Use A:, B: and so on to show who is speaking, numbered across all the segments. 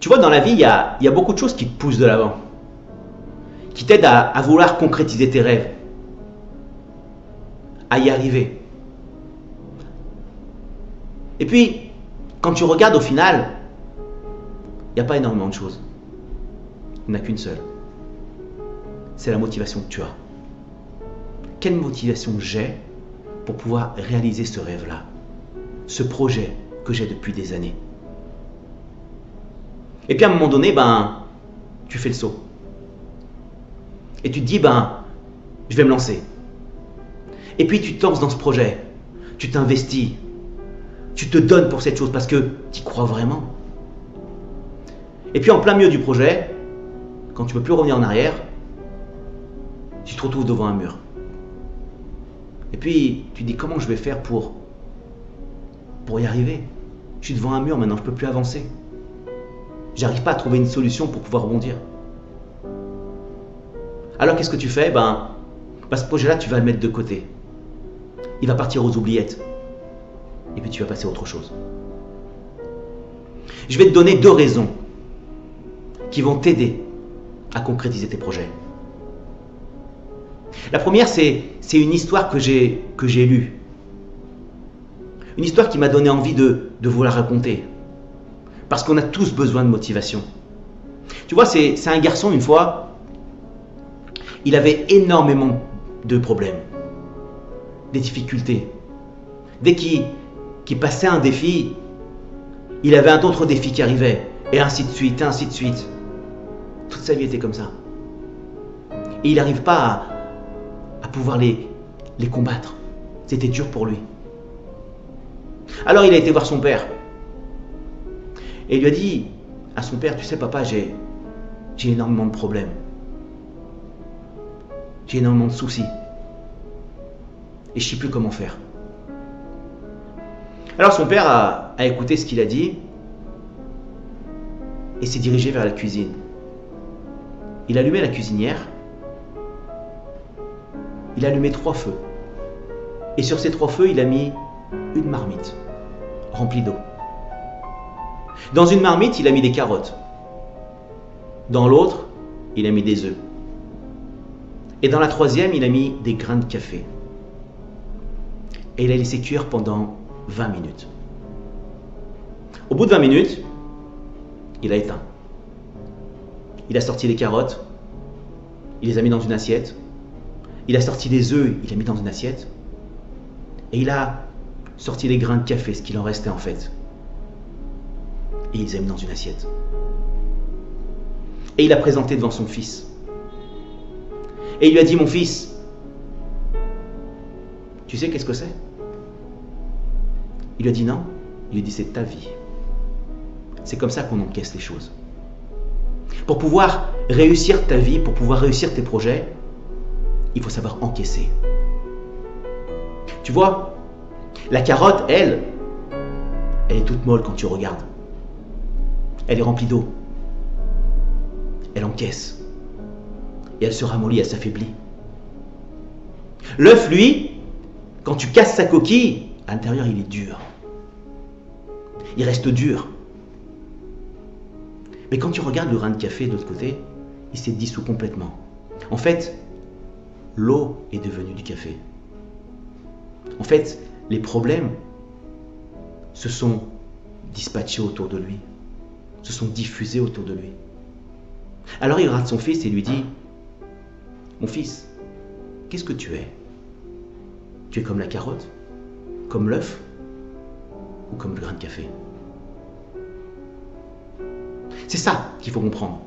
A: Tu vois, dans la vie, il y a beaucoup de choses qui te poussent de l'avant, qui t'aident à vouloir concrétiser tes rêves, à y arriver. Et puis, quand tu regardes au final, il n'y a pas énormément de choses. Il n'y en a qu'une seule. C'est la motivation que tu as. Quelle motivation j'ai pour pouvoir réaliser ce rêve-là, ce projet que j'ai depuis des années. Et puis à un moment donné, tu fais le saut. Et tu te dis, je vais me lancer. Et puis tu te lances dans ce projet, tu t'investis, tu te donnes pour cette chose parce que tu y crois vraiment. Et puis en plein milieu du projet, quand tu ne peux plus revenir en arrière, tu te retrouves devant un mur. Et puis tu te dis, comment je vais faire pour y arriver? Je suis devant un mur maintenant, je ne peux plus avancer. J'arrive pas à trouver une solution pour pouvoir rebondir. Alors qu'est-ce que tu fais? Ce projet-là, tu vas le mettre de côté. Il va partir aux oubliettes. Et puis tu vas passer à autre chose. Je vais te donner 2 raisons qui vont t'aider à concrétiser tes projets. La première, c'est une histoire que j'ai lue. Une histoire qui m'a donné envie de vous la raconter. Parce qu'on a tous besoin de motivation. Tu vois, c'est un garçon, une fois, il avait énormément de problèmes, des difficultés. Dès qu'il passait un défi, il avait un autre défi qui arrivait, et ainsi de suite, et ainsi de suite. Toute sa vie était comme ça. Et il n'arrive pas à pouvoir les combattre. C'était dur pour lui. Alors il a été voir son père. Et il lui a dit à son père, tu sais papa, j'ai énormément de problèmes. J'ai énormément de soucis. Et je ne sais plus comment faire. Alors son père a écouté ce qu'il a dit et s'est dirigé vers la cuisine. Il allumait la cuisinière. Il a allumé 3 feux. Et sur ces 3 feux, il a mis une marmite remplie d'eau. Dans une marmite, il a mis des carottes. Dans l'autre, il a mis des œufs. Et dans la 3e, il a mis des grains de café. Et il a laissé cuire pendant 20 minutes. Au bout de 20 minutes, il a éteint. Il a sorti les carottes. Il les a mis dans une assiette. Il a sorti les œufs. Il les a mis dans une assiette. Et il a sorti les grains de café, ce qu'il en restait en fait. Et il les a mis dans une assiette. Et il a présenté devant son fils. Et il lui a dit, mon fils, tu sais qu'est-ce que c'est? Il lui a dit non. Il lui a dit, c'est ta vie. C'est comme ça qu'on encaisse les choses. Pour pouvoir réussir ta vie, pour pouvoir réussir tes projets, il faut savoir encaisser. Tu vois, la carotte, elle est toute molle quand tu regardes. Elle est remplie d'eau. Elle encaisse. Et elle se ramollit, elle s'affaiblit. L'œuf, lui, quand tu casses sa coquille, à l'intérieur, il est dur. Il reste dur. Mais quand tu regardes le grain de café de l'autre côté, il s'est dissous complètement. En fait, l'eau est devenue du café. En fait, les problèmes se sont dispatchés autour de lui, se sont diffusés autour de lui. Alors il regarde son fils et lui dit, mon fils, qu'est-ce que tu es? Tu es comme la carotte, comme l'œuf ou comme le grain de café? C'est ça qu'il faut comprendre.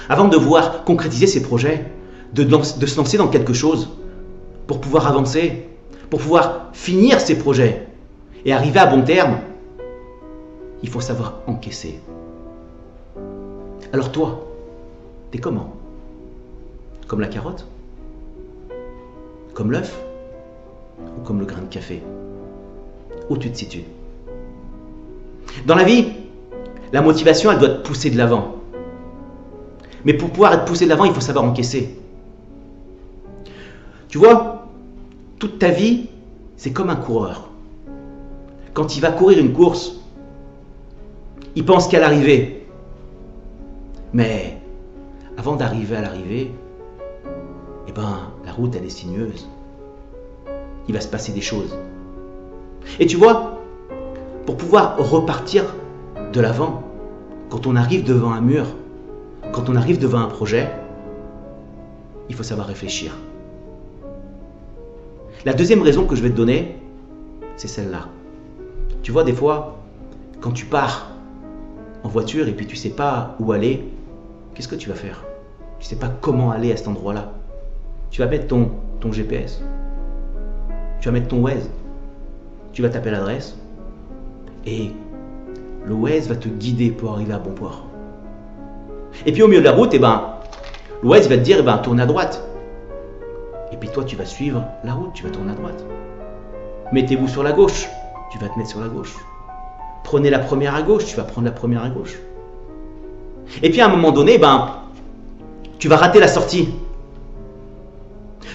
A: Avant de vouloir concrétiser ses projets, de se lancer dans quelque chose pour pouvoir avancer, pour pouvoir finir ses projets et arriver à bon terme, il faut savoir encaisser. Alors toi, t'es comment? Comme la carotte? Comme l'œuf? Ou comme le grain de café? Où tu te situes? Dans la vie, la motivation, elle doit te pousser de l'avant. Mais pour pouvoir être poussé de l'avant, il faut savoir encaisser. Tu vois, toute ta vie, c'est comme un coureur. Quand il va courir une course, il pense qu'à l'arrivée, Mais avant d'arriver à l'arrivée, eh ben, la route, elle est sinueuse. Il va se passer des choses. Et tu vois, pour pouvoir repartir de l'avant, quand on arrive devant un mur, quand on arrive devant un projet, il faut savoir réfléchir. La deuxième raison que je vais te donner, c'est celle-là. Tu vois, des fois, quand tu pars en voiture et puis tu ne sais pas où aller, qu'est-ce que tu vas faire? Tu ne sais pas comment aller à cet endroit-là. Tu vas mettre ton GPS. Tu vas mettre ton Waze. Tu vas taper l'adresse. Et le Waze va te guider pour arriver à bon port. Et puis au milieu de la route, eh ben, le Waze va te dire, eh ben, tourne à droite. Et puis toi, tu vas suivre la route, tu vas tourner à droite. Mettez-vous sur la gauche, tu vas te mettre sur la gauche. Prenez la première à gauche, tu vas prendre la première à gauche. Et puis à un moment donné, ben, tu vas rater la sortie.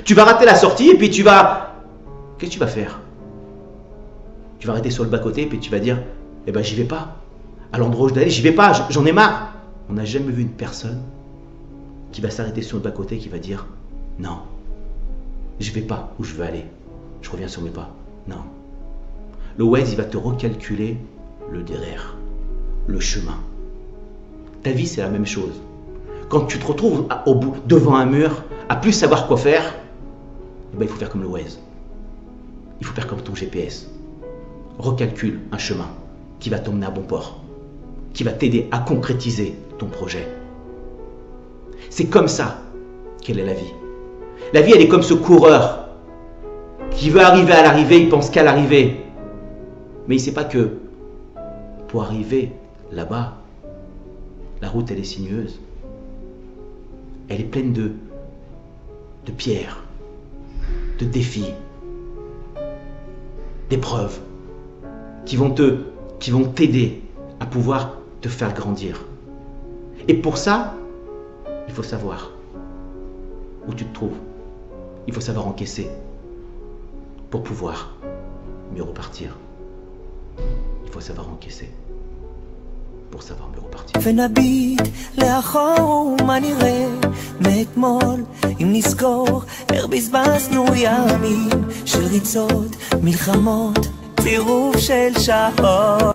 A: Tu vas rater la sortie et puis tu vas... Qu'est-ce que tu vas faire? Tu vas arrêter sur le bas-côté et puis tu vas dire, eh ben j'y vais pas. À l'endroit où je dois aller, j'y vais pas, j'en ai marre. On n'a jamais vu une personne qui va s'arrêter sur le bas-côté et qui va dire, non, je vais pas où je veux aller. Je reviens sur mes pas. Non. Le Waze, il va te recalculer le derrière, le chemin. Ta vie, c'est la même chose. Quand tu te retrouves devant un mur, à plus savoir quoi faire, eh ben, il faut faire comme le Waze. Il faut faire comme ton GPS. Recalcule un chemin qui va t'emmener à bon port, qui va t'aider à concrétiser ton projet. C'est comme ça qu'elle est la vie. La vie, elle est comme ce coureur qui veut arriver à l'arrivée, il pense qu'à l'arrivée. Mais il ne sait pas que pour arriver là-bas, la route, elle est sinueuse. Elle est pleine de pierres, de défis, d'épreuves qui vont t'aider à pouvoir te faire grandir. Et pour ça, il faut savoir où tu te trouves. Il faut savoir encaisser pour pouvoir mieux repartir. Il faut savoir encaisser pour savoir mieux repartir.
B: ונביט לאחור מה נראה מאתמול אם נזכור איך בזבזנו ימים של ריצות, מלחמות, צירוף של שעות